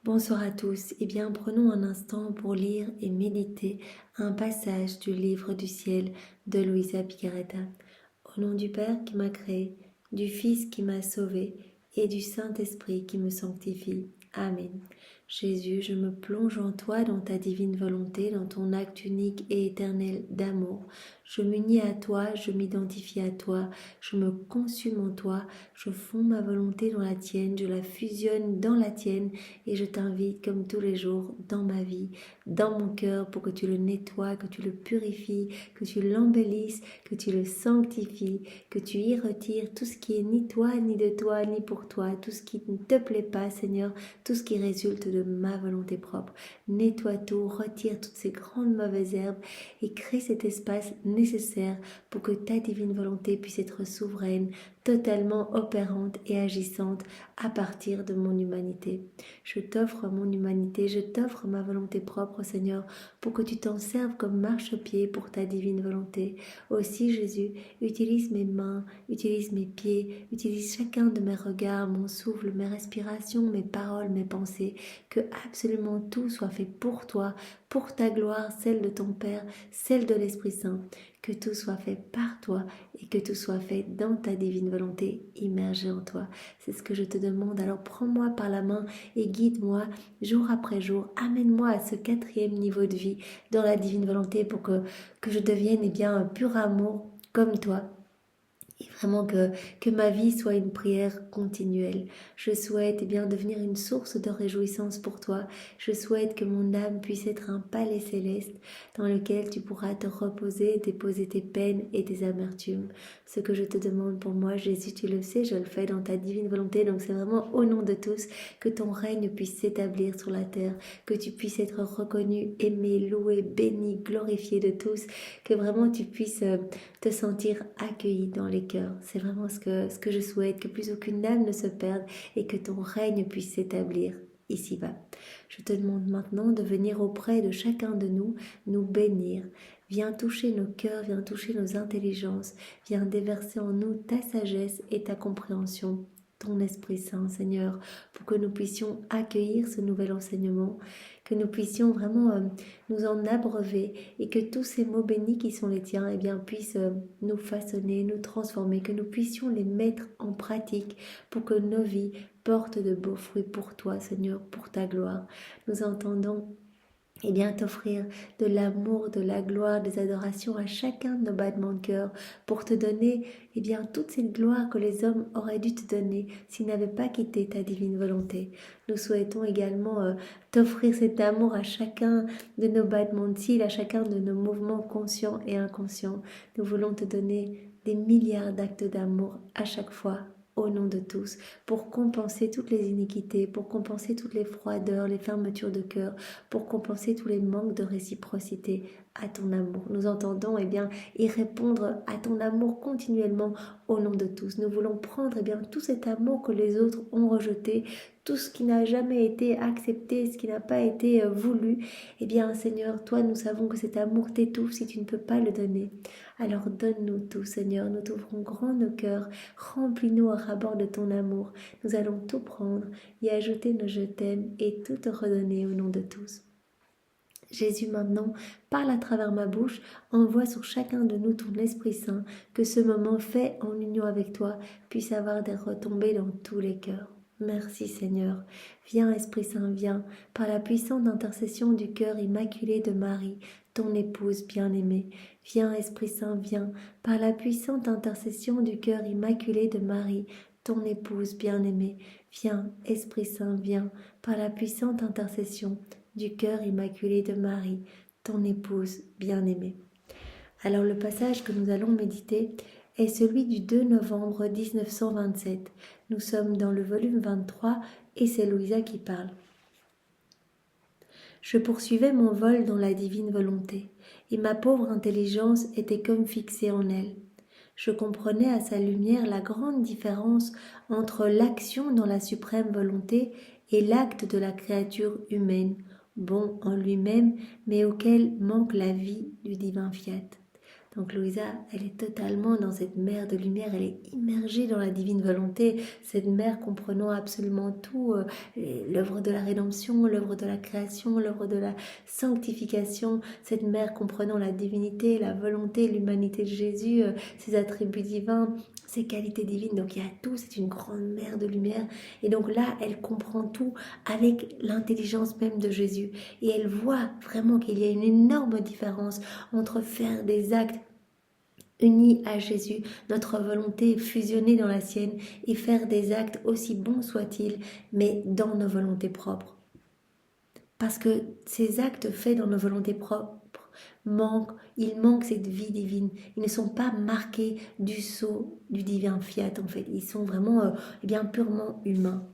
Bonsoir à tous. Prenons un instant pour lire et méditer un passage du livre du ciel de Luisa Picaretta. Au nom du Père qui m'a créé, du Fils qui m'a sauvé et du Saint-Esprit qui me sanctifie. Amen. Jésus, je me plonge en toi, dans ta divine volonté, dans ton acte unique et éternel d'amour. Je m'unis à toi, je m'identifie à toi, je me consume en toi, je fonds ma volonté dans la tienne, je la fusionne dans la tienne et je t'invite comme tous les jours dans ma vie, dans mon cœur pour que tu le nettoies, que tu le purifies, que tu l'embellisses, que tu le sanctifies, que tu y retires tout ce qui est ni toi, ni de toi, ni pour toi, tout ce qui ne te plaît pas, Seigneur, tout ce qui résulte de ma volonté propre. Nettoie tout, retire toutes ces grandes mauvaises herbes et crée cet espace nécessaire pour que ta divine volonté puisse être souveraine, totalement opérante et agissante à partir de mon humanité. Je t'offre mon humanité, je t'offre ma volonté propre, Seigneur, pour que tu t'en serves comme marchepied pour ta divine volonté. Aussi, Jésus, utilise mes mains, utilise mes pieds, utilise chacun de mes regards, mon souffle, mes respirations, mes paroles, mes pensées, que absolument tout soit fait pour toi, pour ta gloire, celle de ton Père, celle de l'Esprit Saint, que tout soit fait par toi et que tout soit fait dans ta divine volonté immergée en toi. C'est ce que je te demande. Alors prends-moi par la main et guide-moi jour après jour. Amène-moi à ce 4e niveau de vie dans la divine volonté pour que je devienne un pur amour comme toi. Et vraiment que ma vie soit une prière continuelle. Je souhaite devenir une source de réjouissance pour toi. Je souhaite que mon âme puisse être un palais céleste dans lequel tu pourras te reposer, déposer tes peines et tes amertumes. Ce que je te demande pour moi, Jésus, tu le sais, je le fais dans ta divine volonté. Donc c'est vraiment au nom de tous que ton règne puisse s'établir sur la terre, que tu puisses être reconnu, aimé, loué, béni, glorifié de tous, que vraiment tu puisses te sentir accueilli dans les cœurs. C'est vraiment ce que je souhaite, que plus aucune âme ne se perde et que ton règne puisse s'établir ici-bas. Je te demande maintenant de venir auprès de chacun de nous bénir. Viens toucher nos cœurs, viens toucher nos intelligences, viens déverser en nous ta sagesse et ta compréhension, ton Esprit Saint, Seigneur, pour que nous puissions accueillir ce nouvel enseignement, que nous puissions vraiment nous en abreuver et que tous ces mots bénis qui sont les tiens puissent nous façonner, nous transformer, que nous puissions les mettre en pratique pour que nos vies portent de beaux fruits pour toi, Seigneur, pour ta gloire. Nous entendons t'offrir de l'amour, de la gloire, des adorations à chacun de nos battements de cœur pour te donner toute cette gloire que les hommes auraient dû te donner s'ils n'avaient pas quitté ta divine volonté. Nous souhaitons également t'offrir cet amour à chacun de nos battements de cils, à chacun de nos mouvements conscients et inconscients. Nous voulons te donner des milliards d'actes d'amour à chaque fois, au nom de tous, pour compenser toutes les iniquités, pour compenser toutes les froideurs, les fermetures de cœur, pour compenser tous les manques de réciprocité à ton amour. Nous entendons y répondre à ton amour continuellement au nom de tous. Nous voulons prendre tout cet amour que les autres ont rejeté, tout ce qui n'a jamais été accepté, ce qui n'a pas été voulu. Seigneur, toi, nous savons que cet amour t'étouffe si tu ne peux pas le donner. Alors donne-nous tout, Seigneur, nous t'ouvrons grand nos cœurs, remplis-nous à rabord de ton amour. Nous allons tout prendre, y ajouter nos je t'aime et tout te redonner au nom de tous. Jésus, maintenant, parle à travers ma bouche, envoie sur chacun de nous ton Esprit Saint, que ce moment fait en union avec toi puisse avoir des retombées dans tous les cœurs. Merci Seigneur. Viens Esprit Saint, viens, par la puissante intercession du cœur immaculé de Marie, ton épouse bien-aimée. Viens Esprit Saint, viens, par la puissante intercession du cœur immaculé de Marie, ton épouse bien-aimée. Viens Esprit Saint, viens, par la puissante intercession du cœur immaculé de Marie, ton épouse bien-aimée. Alors le passage que nous allons méditer est celui du 2 novembre 1927. Nous sommes dans le volume 23 et c'est Luisa qui parle. Je poursuivais mon vol dans la divine volonté, et ma pauvre intelligence était comme fixée en elle. Je comprenais à sa lumière la grande différence entre l'action dans la suprême volonté et l'acte de la créature humaine, bon en lui-même, mais auquel manque la vie du divin fiat. Donc Louisa, elle est totalement dans cette mer de lumière, elle est immergée dans la divine volonté, cette mer comprenant absolument tout, l'œuvre de la rédemption, l'œuvre de la création, l'œuvre de la sanctification, cette mer comprenant la divinité, la volonté, l'humanité de Jésus, ses attributs divins, ses qualités divines. Donc il y a tout, c'est une grande mer de lumière. Et donc là, elle comprend tout avec l'intelligence même de Jésus. Et elle voit vraiment qu'il y a une énorme différence entre faire des actes unis à Jésus, notre volonté fusionnée dans la sienne, et faire des actes aussi bons soient-ils, mais dans nos volontés propres. Parce que ces actes faits dans nos volontés propres il manque cette vie divine. Ils ne sont pas marqués du sceau du divin fiat en fait. Ils sont vraiment purement humains.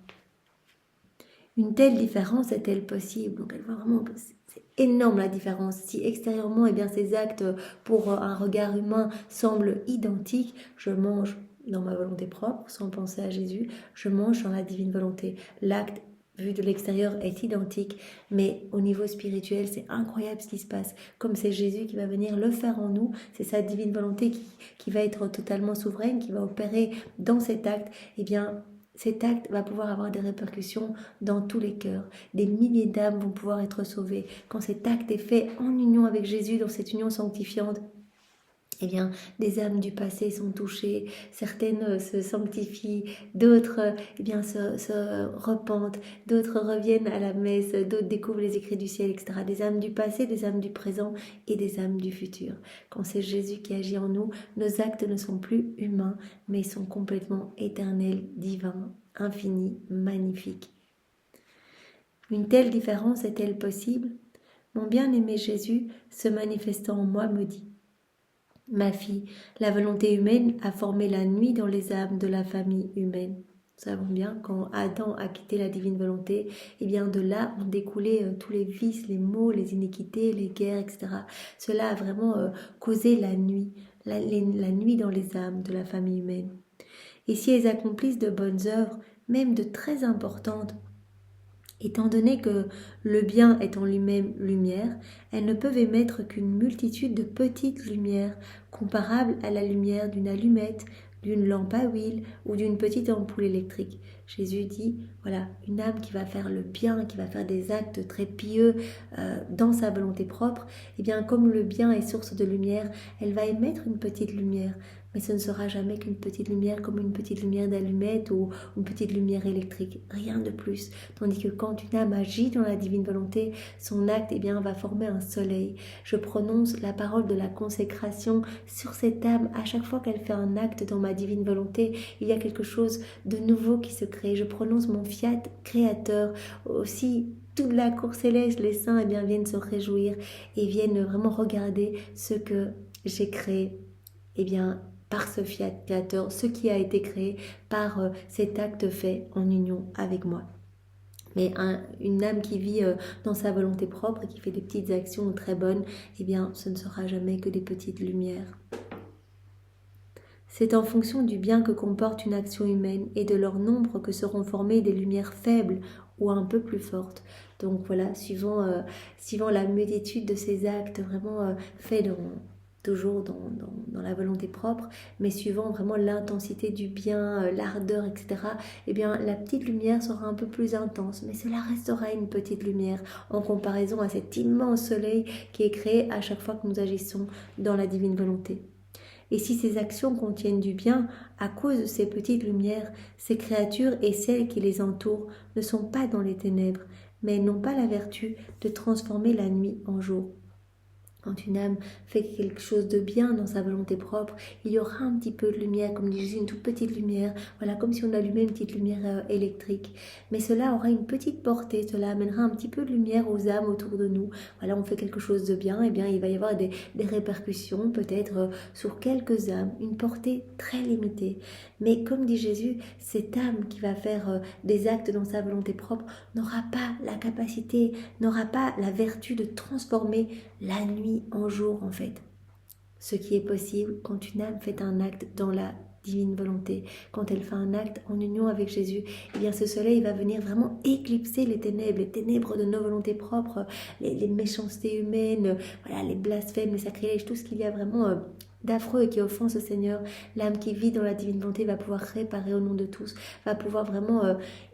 Une telle différence est-elle possible? Donc elle voit vraiment que c'est énorme la différence. Si extérieurement ces actes pour un regard humain semblent identiques, je mange dans ma volonté propre sans penser à Jésus, je mange dans la divine volonté. L'acte vu de l'extérieur est identique, mais au niveau spirituel, c'est incroyable ce qui se passe. Comme c'est Jésus qui va venir le faire en nous, c'est sa divine volonté qui va être totalement souveraine, qui va opérer dans cet acte, cet acte va pouvoir avoir des répercussions dans tous les cœurs. Des milliers d'âmes vont pouvoir être sauvées. Quand cet acte est fait en union avec Jésus, dans cette union sanctifiante, des âmes du passé sont touchées, certaines se sanctifient, d'autres se repentent, d'autres reviennent à la messe, d'autres découvrent les écrits du ciel, etc. Des âmes du passé, des âmes du présent et des âmes du futur. Quand c'est Jésus qui agit en nous, nos actes ne sont plus humains, mais sont complètement éternels, divins, infinis, magnifiques. Une telle différence est-elle possible? Mon bien-aimé Jésus, se manifestant en moi, me dit: ma fille, la volonté humaine a formé la nuit dans les âmes de la famille humaine. Nous savons bien, quand Adam a quitté la divine volonté, de là ont découlé tous les vices, les maux, les iniquités, les guerres, etc. Cela a vraiment causé la nuit dans les âmes de la famille humaine. Et si elles accomplissent de bonnes œuvres, même de très importantes, étant donné que le bien est en lui-même lumière, elles ne peuvent émettre qu'une multitude de petites lumières comparables à la lumière d'une allumette, d'une lampe à huile ou d'une petite ampoule électrique. Jésus dit, voilà, une âme qui va faire le bien, qui va faire des actes très pieux dans sa volonté propre, comme le bien est source de lumière, elle va émettre une petite lumière. Mais ce ne sera jamais qu'une petite lumière comme une petite lumière d'allumette ou une petite lumière électrique, rien de plus. Tandis que quand une âme agit dans la divine volonté, son acte va former un soleil. Je prononce la parole de la consécration sur cette âme. À chaque fois qu'elle fait un acte dans ma divine volonté, il y a quelque chose de nouveau qui se crée. Je prononce mon fiat créateur. Aussi, toute la cour céleste, les saints viennent se réjouir et viennent vraiment regarder ce que j'ai créé. Par ce fiat créateur, ce qui a été créé par cet acte fait en union avec moi. Mais une âme qui vit dans sa volonté propre et qui fait des petites actions très bonnes, ce ne sera jamais que des petites lumières. C'est en fonction du bien que comporte une action humaine et de leur nombre que seront formées des lumières faibles ou un peu plus fortes. Donc voilà, suivant la multitude de ces actes vraiment faits toujours dans la volonté propre, mais suivant vraiment l'intensité du bien, l'ardeur, etc., la petite lumière sera un peu plus intense, mais cela restera une petite lumière en comparaison à cet immense soleil qui est créé à chaque fois que nous agissons dans la divine volonté. Et si ces actions contiennent du bien, à cause de ces petites lumières, ces créatures et celles qui les entourent ne sont pas dans les ténèbres, mais n'ont pas la vertu de transformer la nuit en jour. Quand une âme fait quelque chose de bien dans sa volonté propre, il y aura un petit peu de lumière, comme disait une toute petite lumière, voilà, comme si on allumait une petite lumière électrique. Mais cela aura une petite portée, cela amènera un petit peu de lumière aux âmes autour de nous. Voilà, on fait quelque chose de bien, il va y avoir des répercussions peut-être sur quelques âmes, une portée très limitée. Mais comme dit Jésus, cette âme qui va faire des actes dans sa volonté propre n'aura pas la capacité, n'aura pas la vertu de transformer la nuit en jour en fait. Ce qui est possible quand une âme fait un acte dans la divine volonté, quand elle fait un acte en union avec Jésus, ce soleil va venir vraiment éclipser les ténèbres de nos volontés propres, les méchancetés humaines, voilà, les blasphèmes, les sacrilèges, tout ce qu'il y a vraiment d'affreux et qui offense au Seigneur, l'âme qui vit dans la divine volonté va pouvoir réparer au nom de tous, va pouvoir vraiment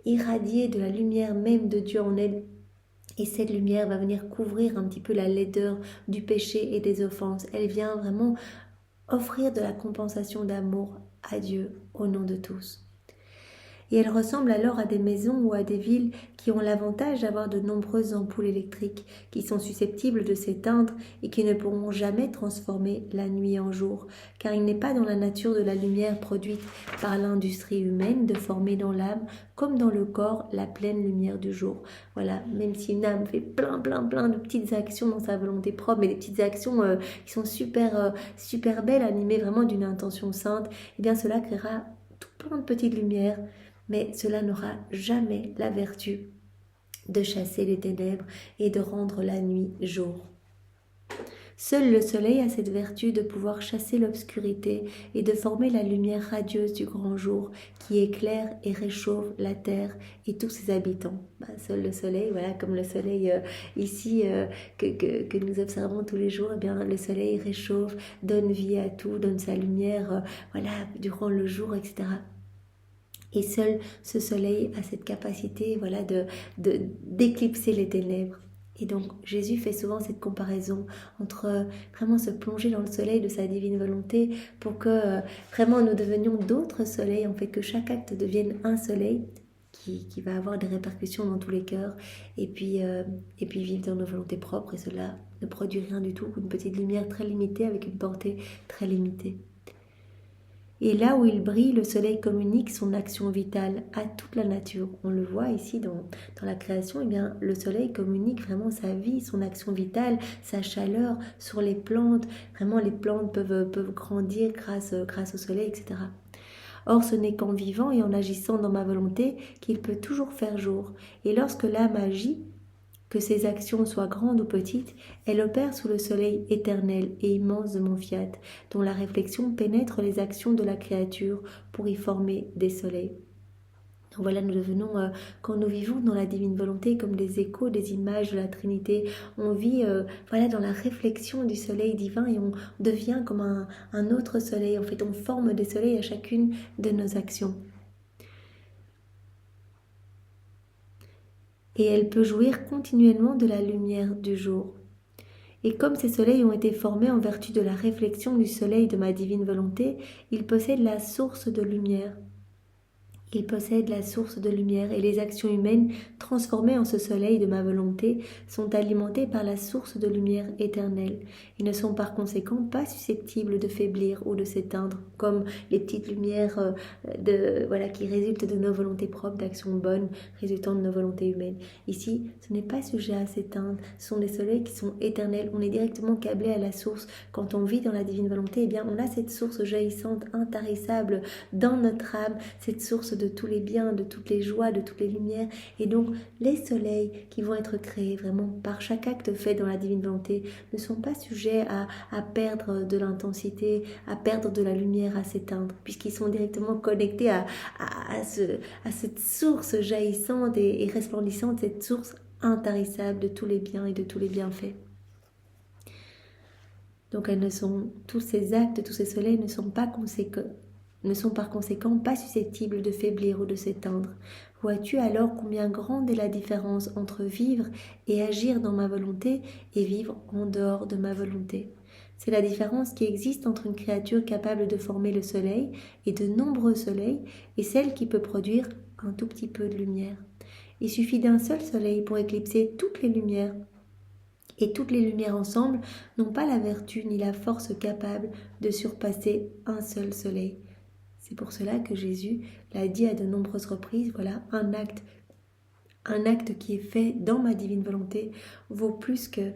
irradier de la lumière même de Dieu en elle. Et cette lumière va venir couvrir un petit peu la laideur du péché et des offenses. Elle vient vraiment offrir de la compensation d'amour à Dieu au nom de tous. Et elle ressemble alors à des maisons ou à des villes qui ont l'avantage d'avoir de nombreuses ampoules électriques qui sont susceptibles de s'éteindre et qui ne pourront jamais transformer la nuit en jour, car il n'est pas dans la nature de la lumière produite par l'industrie humaine de former dans l'âme, comme dans le corps, la pleine lumière du jour. Voilà, même si une âme fait plein de petites actions dans sa volonté propre, mais des petites actions qui sont super belles, animées vraiment d'une intention sainte, eh bien cela créera tout plein de petites lumières, mais cela n'aura jamais la vertu de chasser les ténèbres et de rendre la nuit jour. Seul le soleil a cette vertu de pouvoir chasser l'obscurité et de former la lumière radieuse du grand jour qui éclaire et réchauffe la terre et tous ses habitants. Seul le soleil, voilà, comme le soleil ici que nous observons tous les jours, eh bien, le soleil réchauffe, donne vie à tout, donne sa lumière voilà, durant le jour, etc. Et seul ce soleil a cette capacité voilà, d'éclipser les ténèbres. Et donc Jésus fait souvent cette comparaison entre vraiment se plonger dans le soleil de sa divine volonté pour que vraiment nous devenions d'autres soleils, en fait que chaque acte devienne un soleil qui va avoir des répercussions dans tous les cœurs et puis vivre dans nos volontés propres, et cela ne produit rien du tout qu'une petite lumière très limitée avec une portée très limitée. Et là où il brille, le soleil communique son action vitale à toute la nature. On le voit ici dans la création, eh bien, le soleil communique vraiment sa vie, son action vitale, sa chaleur sur les plantes. Vraiment, les plantes peuvent grandir grâce au soleil, etc. Or, ce n'est qu'en vivant et en agissant dans ma volonté qu'il peut toujours faire jour. Et lorsque l'âme agit, que ses actions soient grandes ou petites, elle opère sous le soleil éternel et immense de mon fiat, dont la réflexion pénètre les actions de la créature pour y former des soleils. Donc voilà, nous devenons, quand nous vivons dans la divine volonté, comme des échos des images de la Trinité. On vit voilà, dans la réflexion du soleil divin et on devient comme un autre soleil. En fait, on forme des soleils à chacune de nos actions. Et elle peut jouir continuellement de la lumière du jour. Et comme ces soleils ont été formés en vertu de la réflexion du soleil de ma divine volonté, ils possèdent la source de lumière. Ils possèdent la source de lumière et les actions humaines transformées en ce soleil de ma volonté sont alimentées par la source de lumière éternelle et ne sont par conséquent pas susceptibles de faiblir ou de s'éteindre comme les petites lumières qui résultent de nos volontés propres, d'actions bonnes résultant de nos volontés humaines. Ici, ce n'est pas sujet à s'éteindre, ce sont des soleils qui sont éternels. On est directement câblé à la source. Quand on vit dans la divine volonté, eh bien, on a cette source jaillissante, intarissable dans notre âme, cette source de tous les biens, de toutes les joies, de toutes les lumières. Et donc, les soleils qui vont être créés vraiment par chaque acte fait dans la divine volonté ne sont pas sujets à perdre de l'intensité, à perdre de la lumière, à s'éteindre, puisqu'ils sont directement connectés à cette source jaillissante et resplendissante, cette source intarissable de tous les biens et de tous les bienfaits. Donc tous ces actes, tous ces soleils ne sont par conséquent pas susceptibles de faiblir ou de s'éteindre. Vois-tu alors combien grande est la différence entre vivre et agir dans ma volonté et vivre en dehors de ma volonté? C'est la différence qui existe entre une créature capable de former le soleil et de nombreux soleils et celle qui peut produire un tout petit peu de lumière. Il suffit d'un seul soleil pour éclipser toutes les lumières. Et toutes les lumières ensemble n'ont pas la vertu ni la force capable de surpasser un seul soleil. C'est pour cela que Jésus l'a dit à de nombreuses reprises, voilà, un acte qui est fait dans ma divine volonté vaut plus que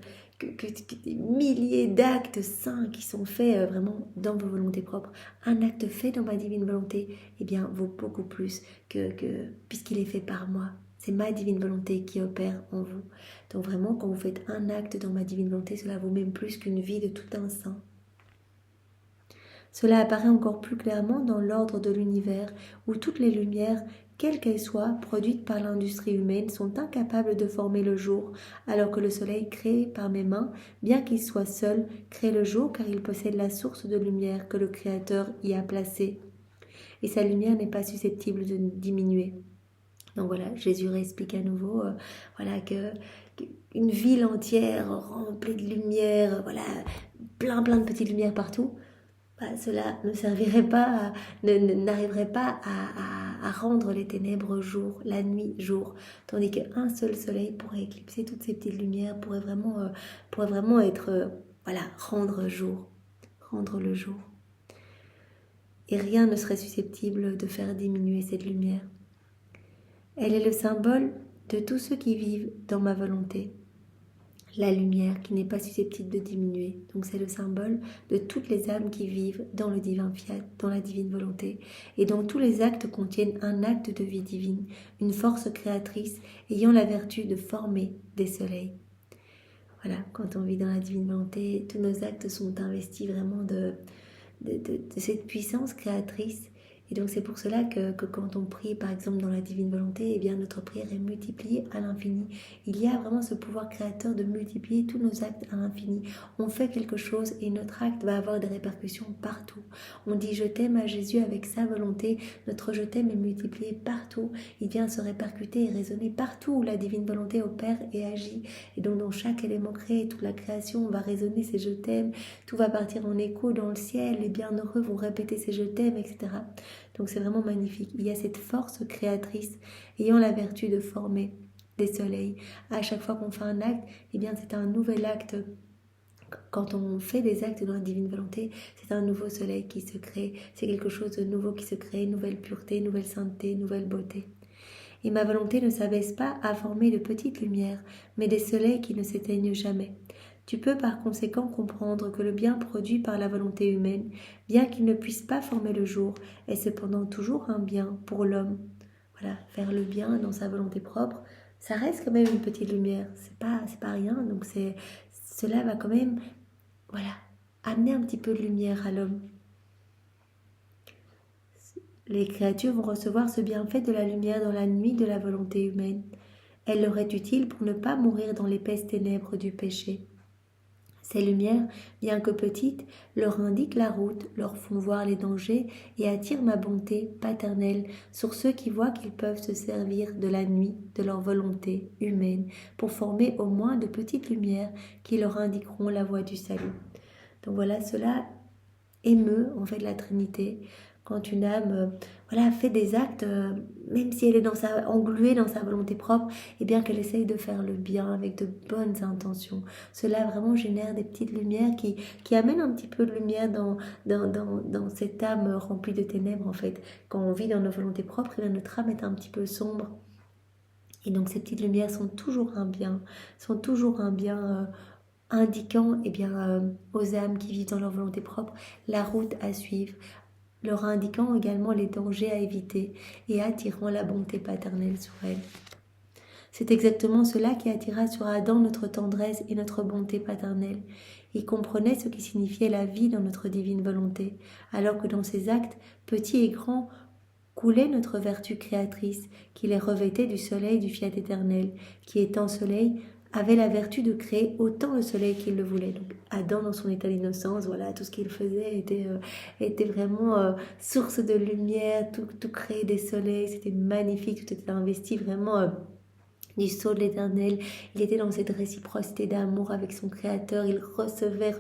des milliers d'actes saints qui sont faits vraiment dans vos volontés propres. Un acte fait dans ma divine volonté, eh bien, vaut beaucoup plus puisqu'il est fait par moi. C'est ma divine volonté qui opère en vous. Donc vraiment, quand vous faites un acte dans ma divine volonté, cela vaut même plus qu'une vie de tout un saint. Cela apparaît encore plus clairement dans l'ordre de l'univers, où toutes les lumières quelles qu'elles soient, produites par l'industrie humaine, sont incapables de former le jour, alors que le soleil créé par mes mains, bien qu'il soit seul, crée le jour car il possède la source de lumière que le Créateur y a placée. Et sa lumière n'est pas susceptible de diminuer. Donc voilà, Jésus réexplique à nouveau voilà, qu'une ville entière remplie de lumière, voilà, plein de petites lumières partout, cela ne servirait pas, n'arriverait pas à rendre les ténèbres jour, la nuit jour, tandis qu'un seul soleil pourrait éclipser toutes ces petites lumières, pourrait vraiment être, voilà, rendre le jour. Et rien ne serait susceptible de faire diminuer cette lumière. Elle est le symbole de tous ceux qui vivent dans ma volonté. La lumière qui n'est pas susceptible de diminuer. Donc c'est le symbole de toutes les âmes qui vivent dans le divin fiat, dans la divine volonté, et dont tous les actes contiennent un acte de vie divine, une force créatrice ayant la vertu de former des soleils. Voilà, quand on vit dans la divine volonté, tous nos actes sont investis vraiment de cette puissance créatrice. Et donc c'est pour cela que quand on prie par exemple dans la divine volonté, eh bien notre prière est multipliée à l'infini. Il y a vraiment ce pouvoir créateur de multiplier tous nos actes à l'infini. On fait quelque chose et notre acte va avoir des répercussions partout. On dit je t'aime à Jésus avec sa volonté, notre je t'aime est multiplié partout. Il vient se répercuter et résonner partout où la divine volonté opère et agit. Et donc dans chaque élément créé, toute la création va résonner ces je t'aime, tout va partir en écho dans le ciel, les bienheureux vont répéter ces je t'aime, etc. Donc c'est vraiment magnifique. Il y a cette force créatrice ayant la vertu de former des soleils. À chaque fois qu'on fait un acte, eh bien c'est un nouvel acte. Quand on fait des actes dans la divine volonté, c'est un nouveau soleil qui se crée. C'est quelque chose de nouveau qui se crée, nouvelle pureté, nouvelle sainteté, nouvelle beauté. Et ma volonté ne s'abaisse pas à former de petites lumières, mais des soleils qui ne s'éteignent jamais. Tu peux par conséquent comprendre que le bien produit par la volonté humaine, bien qu'il ne puisse pas former le jour, est cependant toujours un bien pour l'homme. Voilà, faire le bien dans sa volonté propre, ça reste quand même une petite lumière, c'est pas rien, donc cela va quand même, voilà, amener un petit peu de lumière à l'homme. Les créatures vont recevoir ce bienfait de la lumière dans la nuit de la volonté humaine. Elle leur est utile pour ne pas mourir dans l'épaisse ténèbre du péché. Ces lumières, bien que petites, leur indiquent la route, leur font voir les dangers et attirent ma bonté paternelle sur ceux qui voient qu'ils peuvent se servir de la nuit, de leur volonté humaine, pour former au moins de petites lumières qui leur indiqueront la voie du salut. Donc voilà, cela émeut en fait la Trinité. Quand une âme fait des actes, même si elle est engluée dans sa volonté propre, et bien qu'elle essaye de faire le bien avec de bonnes intentions. Cela vraiment génère des petites lumières qui amènent un petit peu de lumière dans cette âme remplie de ténèbres en fait. Quand on vit dans nos volontés propres, et bien notre âme est un petit peu sombre. Et donc ces petites lumières sont toujours un bien, indiquant aux âmes qui vivent dans leur volonté propre la route à suivre, leur indiquant également les dangers à éviter et attirant la bonté paternelle sur elles. C'est exactement cela qui attira sur Adam notre tendresse et notre bonté paternelle. Il comprenait ce qui signifiait la vie dans notre divine volonté, alors que dans ses actes, petits et grands, coulait notre vertu créatrice, qui les revêtait du soleil du fiat éternel, qui étant soleil, avait la vertu de créer autant le soleil qu'il le voulait. Donc Adam, dans son état d'innocence, voilà, tout ce qu'il faisait était vraiment source de lumière, tout créait des soleils, c'était magnifique, tout était investi vraiment du sceau de l'Éternel. Il était dans cette réciprocité d'amour avec son Créateur. Il recevait.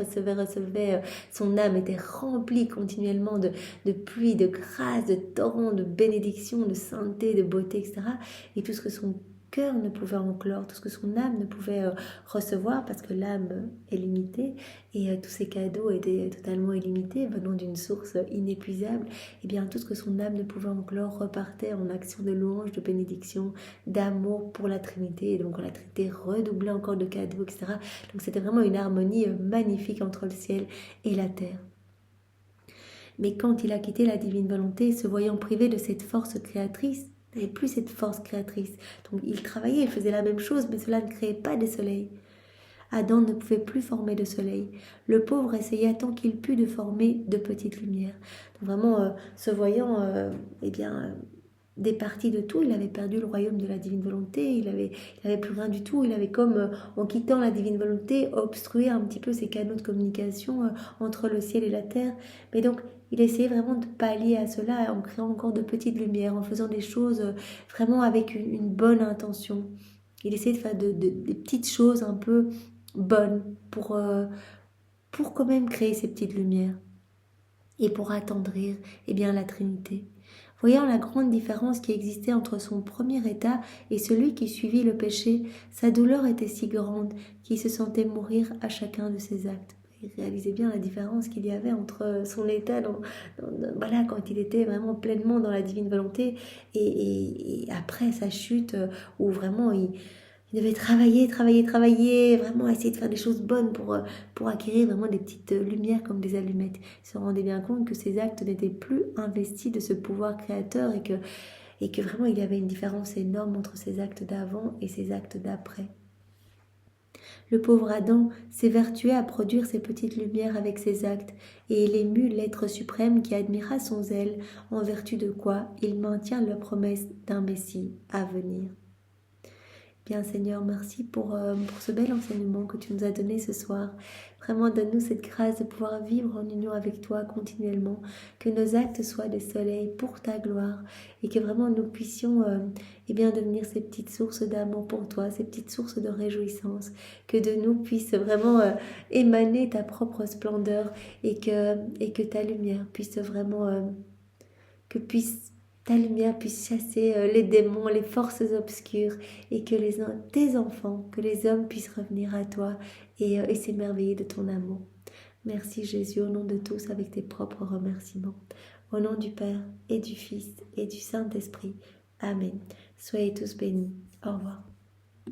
Son âme était remplie continuellement de pluie, de grâce, de torrents, de bénédictions, de sainteté, de beauté, etc. Et tout ce que son cœur ne pouvait enclore, tout ce que son âme ne pouvait recevoir, parce que l'âme est limitée et tous ces cadeaux étaient totalement illimités, venant d'une source inépuisable, et bien tout ce que son âme ne pouvait enclore repartait en action de louange, de bénédiction, d'amour pour la Trinité, et donc la Trinité redoublait encore de cadeaux, etc. Donc c'était vraiment une harmonie magnifique entre le ciel et la terre. Mais quand il a quitté la divine volonté, se voyant privé de cette force créatrice, il n'avait plus cette force créatrice. Donc il travaillait, il faisait la même chose, mais cela ne créait pas de soleil. Adam ne pouvait plus former de soleil. Le pauvre essaya tant qu'il put de former de petites lumières. Donc vraiment, se voyant des parties de tout. Il avait perdu le royaume de la divine volonté, il avait plus rien du tout. Il avait comme, en quittant la divine volonté, obstrué un petit peu ses canaux de communication entre le ciel et la terre. Mais donc, il essayait vraiment de pallier à cela en créant encore de petites lumières, en faisant des choses vraiment avec une bonne intention. Il essayait de faire des petites choses un peu bonnes pour quand même créer ces petites lumières et pour attendrir bien, la Trinité. Voyant la grande différence qui existait entre son premier état et celui qui suivit le péché, sa douleur était si grande qu'il se sentait mourir à chacun de ses actes. Il réalisait bien la différence qu'il y avait entre son état voilà, quand il était vraiment pleinement dans la divine volonté et après sa chute où vraiment il devait travailler, travailler, travailler, vraiment essayer de faire des choses bonnes pour acquérir vraiment des petites lumières comme des allumettes. Il se rendait bien compte que ses actes n'étaient plus investis de ce pouvoir créateur et que vraiment il y avait une différence énorme entre ses actes d'avant et ses actes d'après. Le pauvre Adam s'évertuait à produire ces petites lumières avec ses actes, et il émut l'être suprême qui admira son zèle, en vertu de quoi il maintient la promesse d'un Messie à venir. Bien Seigneur, merci pour ce bel enseignement que tu nous as donné ce soir. Vraiment, donne-nous cette grâce de pouvoir vivre en union avec toi continuellement, que nos actes soient des soleils pour ta gloire et que vraiment nous puissions devenir ces petites sources d'amour pour toi, ces petites sources de réjouissance, que de nous puisse vraiment émaner ta propre splendeur et que ta lumière puisse vraiment... que ta lumière puisse chasser les démons, les forces obscures et que tes enfants, que les hommes puissent revenir à toi et s'émerveiller de ton amour. Merci Jésus, au nom de tous, avec tes propres remerciements. Au nom du Père et du Fils et du Saint-Esprit. Amen. Soyez tous bénis. Au revoir.